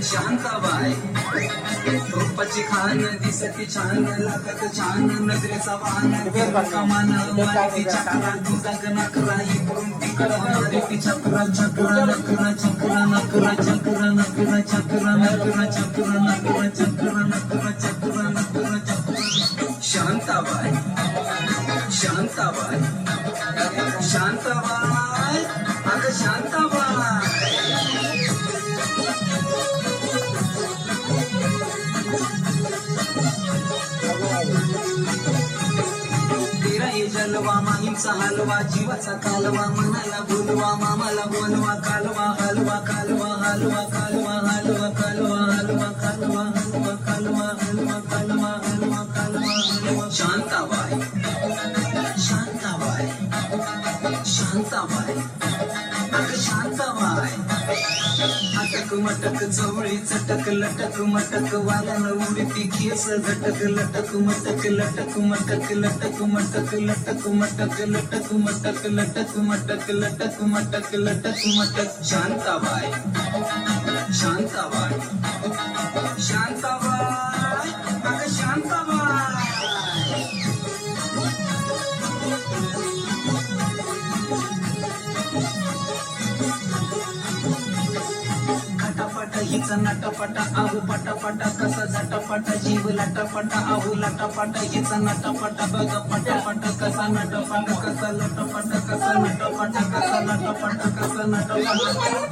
शांताबाई रूपाची खान दिसती छान लागत छान नजरेचा वाहन कमान माहिती चक्रा तुझा नकरा इकडून तिकडे चक्रा चक्रा नकरा चक्रा नकरा चक्रा नकरा चक्रा नकरा चक्रा नकरा चक्रा नकरा चक्रा नकरा चक्रा शांताबाई शांताबाई शांताबाई अगं शांताबाई तेरा हे जलवा माहीचा हलवा जीवाचा कालवा मनाला बोलवा मामाला बोलवा कालवा हलवा कालवा हलवा कालवा हलवा कालवा हलवा कालवा हलवा कालवा हलवा कालवा हलवा कालवा हलवा शांताबाई शांताबाई शांताबाई अगं शांताबाई अटक मटक जवळी चटक लटक मटक वालन उडती केस झटक लटक मटक लटक मटक लटक मटक लटक मटक लटक मटक लटक मटक लटक मटक लटक मटक शांताबाई शांताबाई शांताबाई अगं शांताबाई हिचा नटापटा आहू पटापटा कसा झटापटा जीव लाटापटा आहू लाटापटा हिचा नटापटा बघ पटापटा कसा नटापटा कसा लटापटा कसा नटापटा कसा नटापटा कसा नटापटा